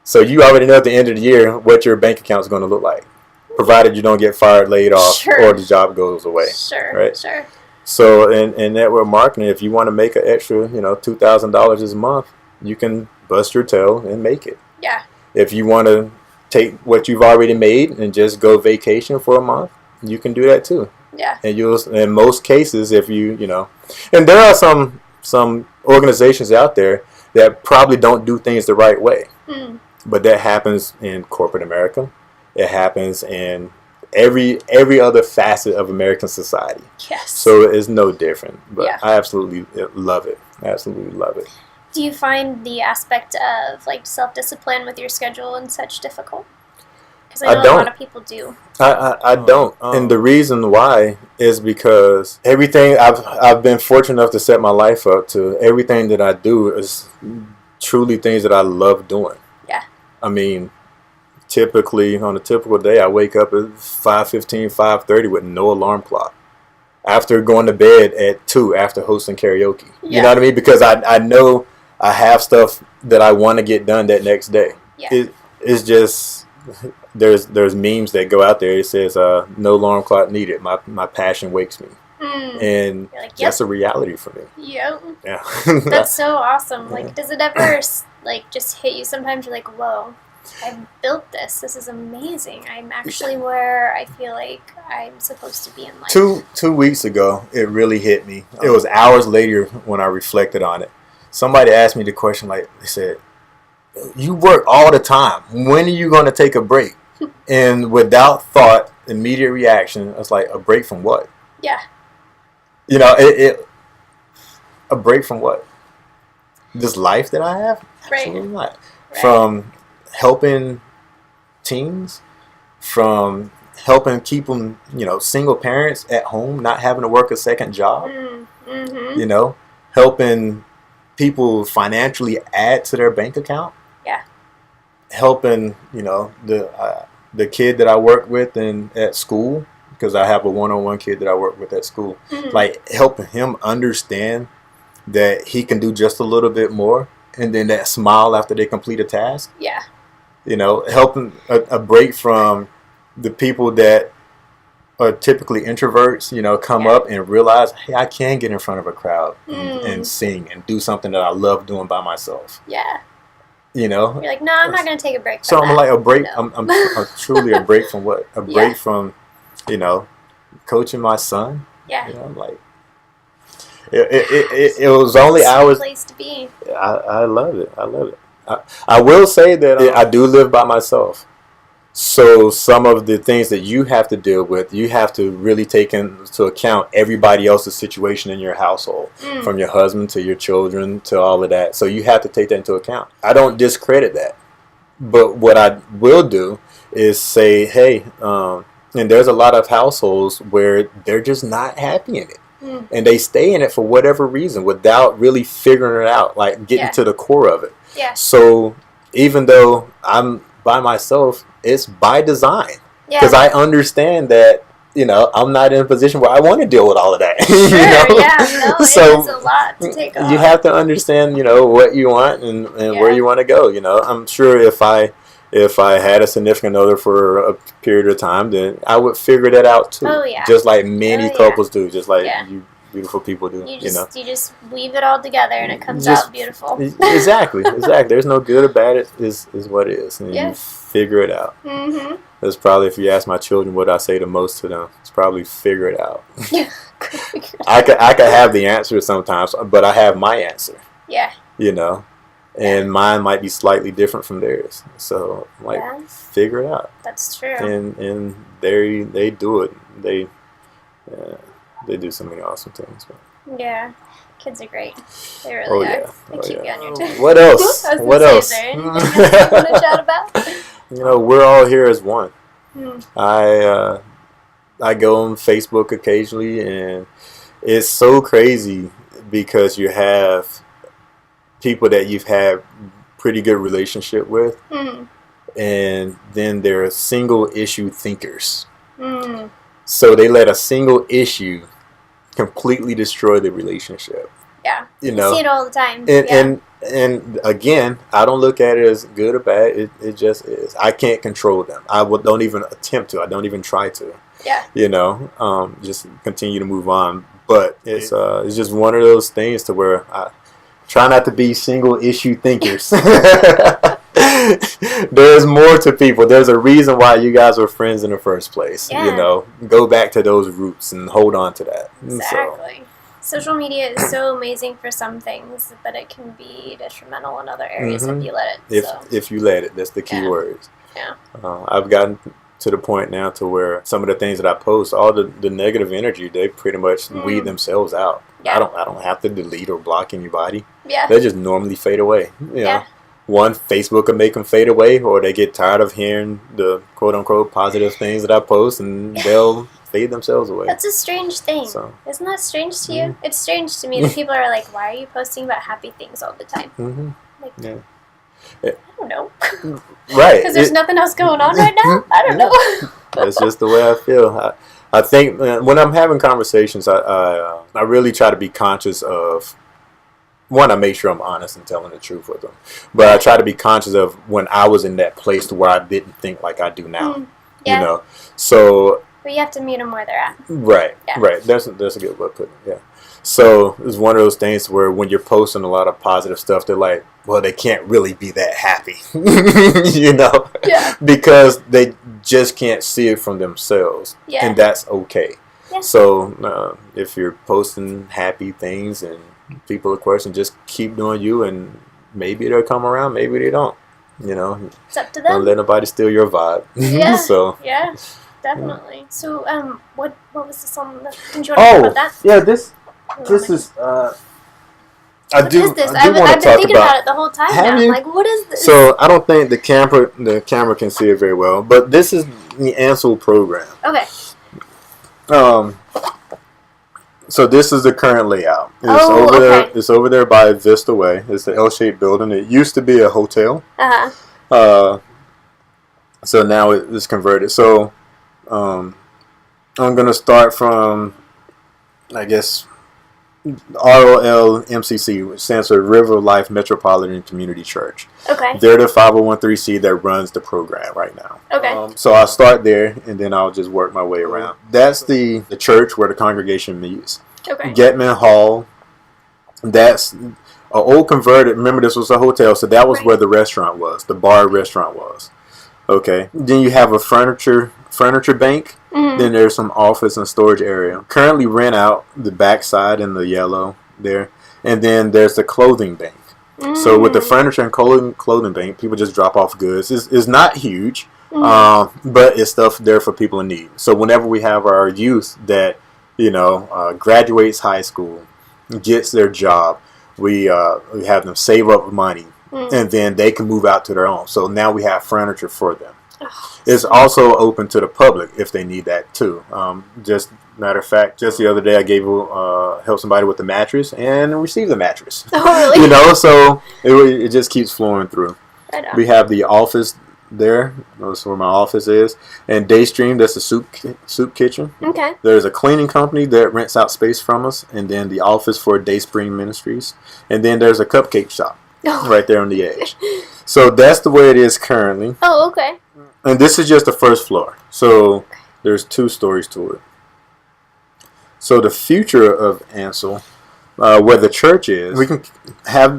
So you already know at the end of the year what your bank account is going to look like, provided you don't get fired, laid off, or the job goes away.
Sure.
Right?
Sure.
So in network marketing, if you want to make an extra, $2,000 this month, you can bust your tail and make it.
Yeah.
If you want to take what you've already made and just go vacation for a month, you can do that too.
Yeah.
And in most cases, if and there are some organizations out there that probably don't do things the right way. But that happens in corporate America. It happens in every other facet of American society.
Yes.
So it's no different. But I absolutely love it. I absolutely love it.
Do you find the aspect of self-discipline with your schedule and such difficult? Because I know a lot of people do.
I don't. And the reason why is because everything I've been fortunate enough to set my life up to, everything that I do is truly things that I love doing.
Yeah.
I mean, typically on a typical day, I wake up at 5:15, 5:30 with no alarm clock. After going to bed at 2 after hosting karaoke. You know what I mean? Because I know I have stuff that I want to get done that next day.
Yeah.
It's just there's memes that go out there. It says no alarm clock needed. My passion wakes me. And that's a reality for me.
Yep.
Yeah.
That's so awesome. Does it ever just hit you? Sometimes you're like, whoa, I built this. This is amazing. I'm actually where I feel like I'm supposed to be in life.
2 weeks ago, it really hit me. It was hours later when I reflected on it. Somebody asked me the question, they said, you work all the time. When are you going to take a break? And without thought, immediate reaction, I was like, a break from what?
Yeah.
A break from what? This life that I have?
Right.
Absolutely not. Right. From helping teens, from helping keep them, single parents at home, not having to work a second job, helping people financially add to their bank account.
Yeah.
Helping, the kid that I work with at school, because I have a one-on-one kid that I work with at school, helping him understand that he can do just a little bit more, and then that smile after they complete a task.
Yeah.
Helping a break from the people that are typically introverts, come up and realize, hey, I can get in front of a crowd and sing and do something that I love doing by myself.
Yeah.
You're
like, no, I'm not going to take a break from
so I'm
that.
like, a break.
No.
I'm truly a break from what? A break from, coaching my son.
Yeah.
I'm like, it was only hours.
Place to be.
I love it. I love it. I will say that I do live by myself. So some of the things that you have to deal with, you have to really take into account everybody else's situation in your household, from your husband to your children to all of that. So you have to take that into account. I don't discredit that. But what I will do is say, hey, and there's a lot of households where they're just not happy in it. And they stay in it for whatever reason without really figuring it out, getting to the core of it.
Yeah.
So even though I'm by myself, it's by design. Because I understand that, you know, I'm not in a position where I want to deal with all of that.
Sure,
you know?
yeah, no,
So
it's a lot to take on.
You have to understand, you know, what you want and where you want to go. You know, I'm sure if I had a significant other for a period of time, then I would figure that out too.
Oh, yeah.
Just like many couples do, just like you beautiful people do.
You just weave it all together and it comes out beautiful.
Exactly. There's no good or bad. It is what it is, and you figure it out.
Mm-hmm.
That's probably, if you ask my children what I say the most to them, it's probably figure it out. I could have the answer sometimes, but I have my answer. Yeah. You know, and mine might be slightly different from theirs. So like, figure it out.
That's true.
And they do it. They do so many awesome things. But.
Yeah. Kids are great. They really are. They keep you on your toes.
What else? What else?
Is there anything else you want to chat about?
You know, we're all here as one. I go on Facebook occasionally, and it's so crazy because you have people that you've had pretty good relationship with, and then they're single issue thinkers. So they let a single issue completely destroy the relationship. Yeah, you know,
see it all the time.
And again, I don't look at it as good or bad. It just is. I can't control them. Don't even attempt to. I don't even try to. Yeah. You know, just continue to move on. But it's just one of those things to where I try not to be single issue thinkers. There's more to people. There's a reason why you guys were friends in the first place. Yeah. You know, go back to those roots and hold on to that.
Exactly. Social media is so amazing for some things, but it can be detrimental in other areas if you let it.
If you let it, that's the key words. Yeah. I've gotten to the point now to where some of the things that I post, all the negative energy, they pretty much weed themselves out. Yeah. I don't have to delete or block anybody. Yeah. They just normally fade away. You know? One, Facebook will make them fade away, or they get tired of hearing the quote-unquote positive things that I post, and they'll fade themselves away.
That's a strange thing. So, isn't that strange to you? It's strange to me that people are like, why are you posting about happy things all the time? Like, I don't know.
Right.
Because there's nothing else going on right now? I don't know.
That's just the way I feel. I think when I'm having conversations, I really try to be conscious of, one, I make sure I'm honest and telling the truth with them. But I try to be conscious of when I was in that place to where I didn't think like I do now. You know? So...
But you have to meet them where they're at.
Right, right. That's a good way of putting it, So it's one of those things where when you're posting a lot of positive stuff, they're like, well, they can't really be that happy, you know? Yeah. Because they just can't see it from themselves. Yeah. And that's okay. Yeah. So if you're posting happy things and people are questioning, just keep doing you, and maybe they'll come around, maybe they don't. You know? It's up to them. Don't let nobody steal your vibe. Yeah. So.
Yeah. Definitely. So, what was the song? Can you talk about that?
Yeah, this is. I do want to talk
about. I've been thinking about it the whole time now.
You?
Like, what is this?
So I don't think the camera can see it very well, but this is the ANSIL program.
Okay.
So this is the current layout. It's there. It's over there by Vista Way. It's the L-shaped building. It used to be a hotel. So now it's converted. So. I'm going to start from, I guess, ROLMCC, which stands for River Life Metropolitan Community Church. Okay. They're the 501(c) that runs the program right now. Okay. So I'll start there, and then I'll just work my way around. That's the church where the congregation meets. Okay. Getman Hall, that's an old converted, remember this was a hotel, so that was where the restaurant was, the bar restaurant was. Okay. Then you have a furniture bank. Then there's some office and storage area. Currently rent out the backside in the yellow there. And then there's the clothing bank. So with the furniture and clothing bank, people just drop off goods. It's not huge, but it's stuff there for people in need. So whenever we have our youth that, graduates high school, gets their job, we have them save up money. And then they can move out to their own. So now we have furniture for them. It's also open to the public if they need that too. Just matter of fact, just the other day I helped somebody with the mattress and received the mattress.
Oh, really?
So it just keeps flowing through. We have the office there. That's where my office is. And Daystream, that's a soup kitchen.
Okay.
There's a cleaning company that rents out space from us, and then the office for Dayspring Ministries, and then there's a cupcake shop right there on the edge. So that's the way it is currently.
Oh, okay.
And this is just the first floor. So there's 2 stories to it. So the future of Ansel, where the church is, we can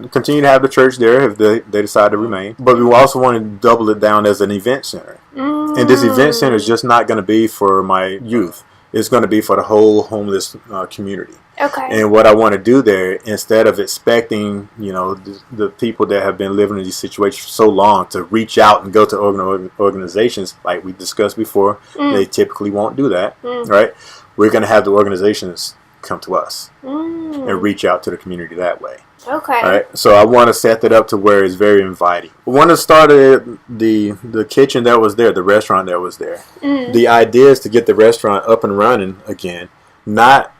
continue to have the church there if they decide to remain. But we also want to double it down as an event center. And this event center is just not going to be for my youth. It's going to be for the whole homeless community.
Okay.
And what I want to do there, instead of expecting, the people that have been living in these situations for so long to reach out and go to organizations like we discussed before, they typically won't do that, right? We're going to have the organizations come to us and reach out to the community that way.
Okay.
All right. So I want to set that up to where it's very inviting. I want to start the kitchen that was there, the restaurant that was there. The idea is to get the restaurant up and running again, not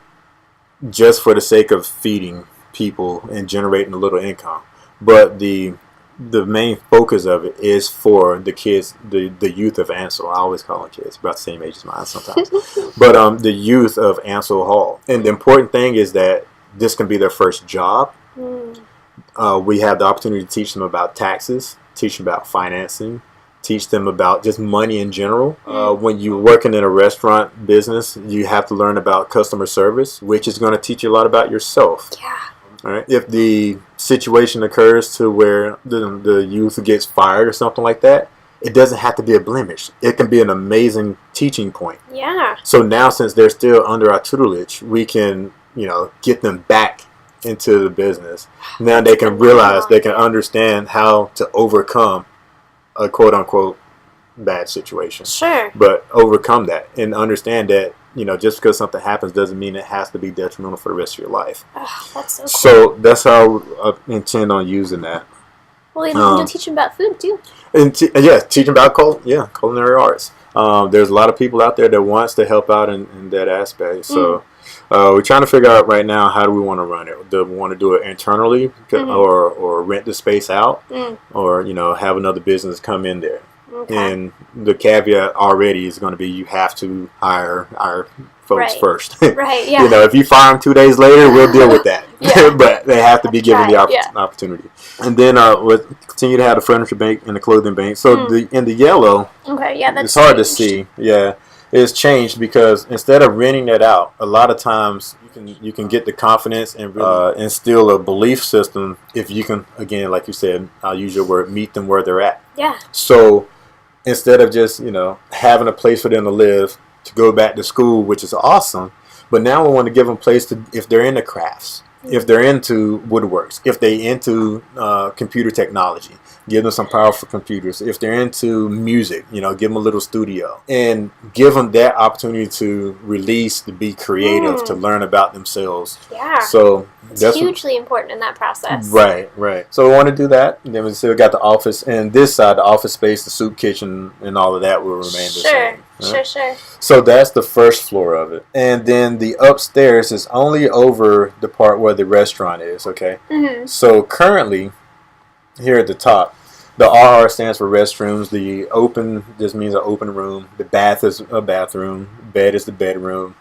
just for the sake of feeding people and generating a little income, but the main focus of it is for the kids, the youth of Ansel. I always call them kids, about the same age as mine sometimes. But the youth of Ansel Hall. And the important thing is that this can be their first job. We have the opportunity to teach them about taxes, teach them about financing, teach them about just money in general. When you're working in a restaurant business, you have to learn about customer service, which is going to teach you a lot about yourself.
Yeah.
All right. If the situation occurs to where the youth gets fired or something like that, it doesn't have to be a blemish. It can be an amazing teaching point.
Yeah.
So now, since they're still under our tutelage, we can, get them back into the business. Now they can realize, they can understand how to overcome a quote unquote bad situation.
Sure.
But overcome that and understand that, just because something happens doesn't mean it has to be detrimental for the rest of your life.
Oh, that's so cool.
So that's how I intend on using that.
Well, you'll teach them about food too.
And teaching about culinary arts. There's a lot of people out there that wants to help out in that aspect. So we're trying to figure out right now, how do we want to run it? Do we want to do it internally or rent the space out or, have another business come in there? Okay. And the caveat already is going to be you have to hire our folks first.
Right, yeah.
If you fire them 2 days later, we'll deal with that. But they have to be given the opportunity. And then we'll continue to have the furniture bank and the clothing bank. So in the yellow, it's hard to see. Yeah, it's changed because instead of renting that out, a lot of times you can get the confidence and really instill a belief system if you can, again, like you said, I'll use your word, meet them where they're at. Yeah. So instead of just, having a place for them to live, to go back to school, which is awesome, but now we want to give them a place to, if they're into crafts, if they're into woodworks, if they're into computer technology, give them some powerful computers. If they're into music, give them a little studio and give them that opportunity to release, to be creative, to learn about themselves. Yeah. So
that's hugely important in that process.
Right. So we want to do that. And then we still got the office, and this side, the office space, the soup kitchen, and all of that will remain the same. Right? Sure. So that's the first floor of it. And then the upstairs is only over the part where the restaurant is, okay? So currently, here at the top, the RR stands for restrooms. The open just means an open room. The bath is a bathroom. Bed is the bedroom.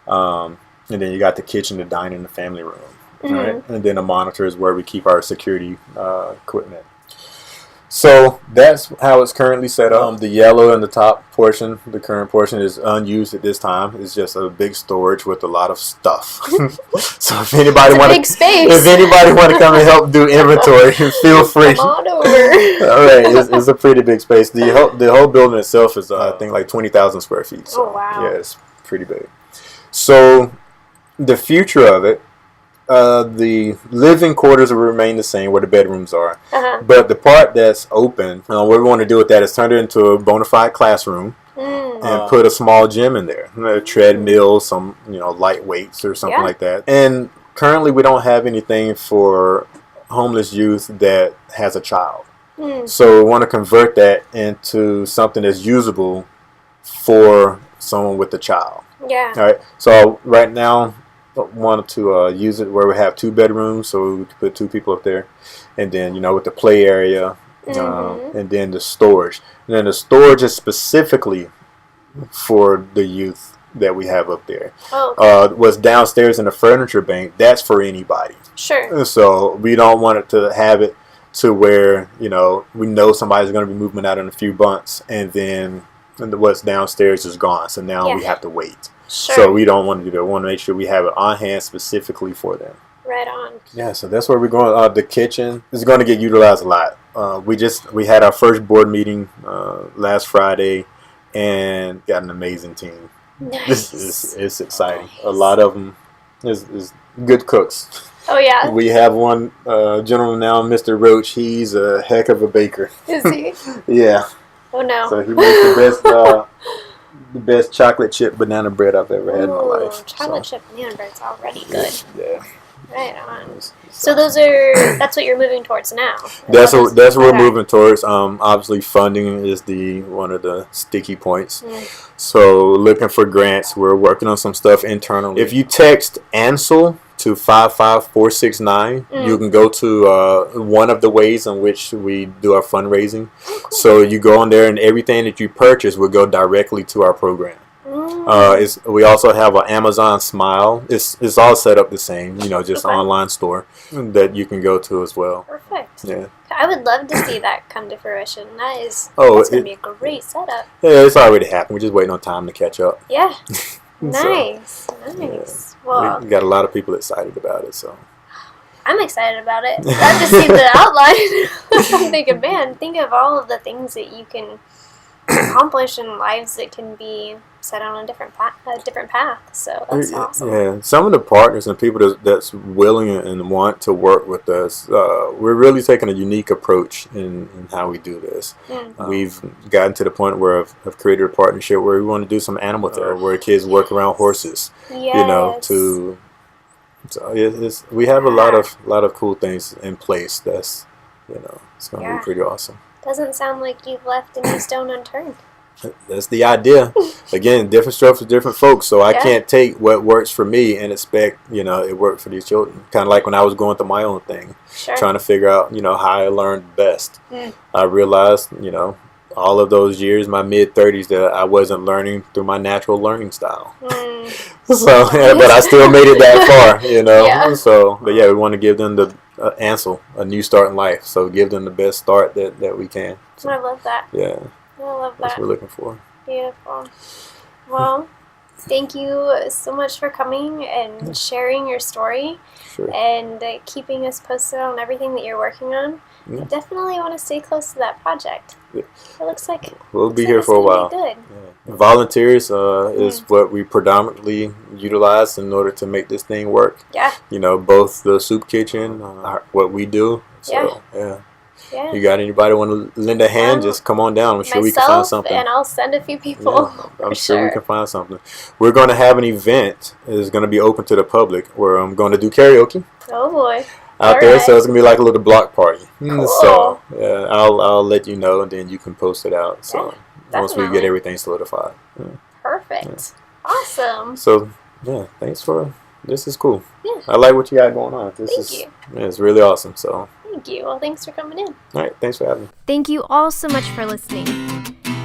And then you got the kitchen, the dining, the family room. Right? And then the monitor is where we keep our security equipment. So that's how it's currently set up. The yellow in the top portion, the current portion, is unused at this time. It's just a big storage with a lot of stuff. So if anybody want to come and help do inventory, feel free.
Come on over.
All right, it's a pretty big space. The whole building itself is I think like 20,000 square feet. So,
oh wow!
Yeah, it's pretty big. So the future of it. The living quarters will remain the same where the bedrooms are. But the part that's open, what we want to do with that is turn it into a bona fide classroom and put a small gym in there. A treadmill, some light weights or something like that. And currently we don't have anything for homeless youth that has a child. So we want to convert that into something that's usable for someone with a child. Yeah. All right. So right now, wanted to use it where we have 2 bedrooms, so we could put 2 people up there, and then with the play area and then the storage. And then the storage is specifically for the youth that we have up there. What's downstairs in the furniture bank, that's for anybody.
Sure.
So we don't want it to have it to where, we know somebody's going to be moving out in a few months, and then what's downstairs is gone. So now we have to wait.
Sure.
So we don't want to do that. We want to make sure we have it on hand specifically for them.
Right on.
Yeah, so that's where we're going. The kitchen is going to get utilized a lot. We had our first board meeting last Friday, and got an amazing team.
Nice.
It's exciting. Nice. A lot of them is good cooks.
Oh yeah.
We have one gentleman now, Mr. Roach. He's a heck of a baker.
Is he?
Yeah.
Oh no.
So he makes the best chocolate chip banana bread I've ever had in my life.
Chocolate chip banana bread's already good.
Yeah.
Right on. So that's what you're moving towards now.
That's what we're moving towards. Obviously, funding is one of the sticky points. So looking for grants. We're working on some stuff internally. If you text ANSIL to 55469, you can go to one of the ways in which we do our fundraising. Oh, cool. So you go on there, and everything that you purchase will go directly to our program. We also have an Amazon Smile. It's all set up the same, just online store that you can go to as well.
Perfect.
Yeah.
I would love to see that come to fruition. That's going to be a great setup.
Yeah, it's already happened. We're just waiting on time to catch up.
Yeah. Nice. Nice.
Yeah.
Well,
we got a lot of people excited about it, so.
I'm excited about it. I've just seen the outline. I'm thinking, man, think of all of the things that you can accomplish in lives that can be set on a different path. So that's awesome.
Yeah, some of the partners and people that's willing and want to work with us, we're really taking a unique approach in how we do this. We've gotten to the point where I've created a partnership where we want to do some animal therapy, where kids work around horses.
Yes.
We have a lot of cool things in place. That's it's going to be pretty awesome.
Doesn't sound like you've left any stone unturned.
That's the idea. Again, different stuff for different folks. So I can't take what works for me and expect, it worked for these children. Kind of like when I was going through my own thing, trying to figure out, how I learned best. I realized, all of those years, my mid-30s, that I wasn't learning through my natural learning style. So, but I still made it that far, So, but we want to give them the ANSIL, a new start in life. So give them the best start that we can. So,
I love that.
Yeah.
I love that.
That's what we're looking for.
Beautiful. Well, thank you so much for coming and sharing your story and keeping us posted on everything that you're working on. I definitely want to stay close to that project. It looks like
we'll be here for a while.
Good.
Volunteers is what we predominantly utilize in order to make this thing work.
Yeah.
Both the soup kitchen, what we do. So, yeah. You got anybody want to lend a hand? Just come on down. I'm sure we can find something.
And I'll send a few people.
I'm sure we can find something. We're going to have an event. It's going to be open to the public where I'm going to do karaoke.
Oh boy.
Out there, so it's going to be like a little block party.
Cool.
So I'll let you know, and then you can post it out. So once we get everything solidified.
Perfect. Awesome.
So thanks for this. Is cool. Yeah. I like what you got going on.
Thank you.
It's really awesome. So.
Thank you. Well, thanks for coming in.
All right. Thanks for having me.
Thank you all so much for listening.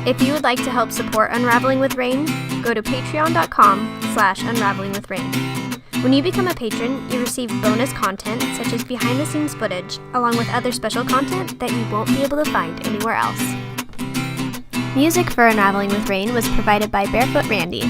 If you would like to help support Unraveling with Rayne, go to patreon.com/unravelingwithrayne. When you become a patron, you receive bonus content such as behind-the-scenes footage, along with other special content that you won't be able to find anywhere else. Music for Unraveling with Rayne was provided by Barefoot Randy.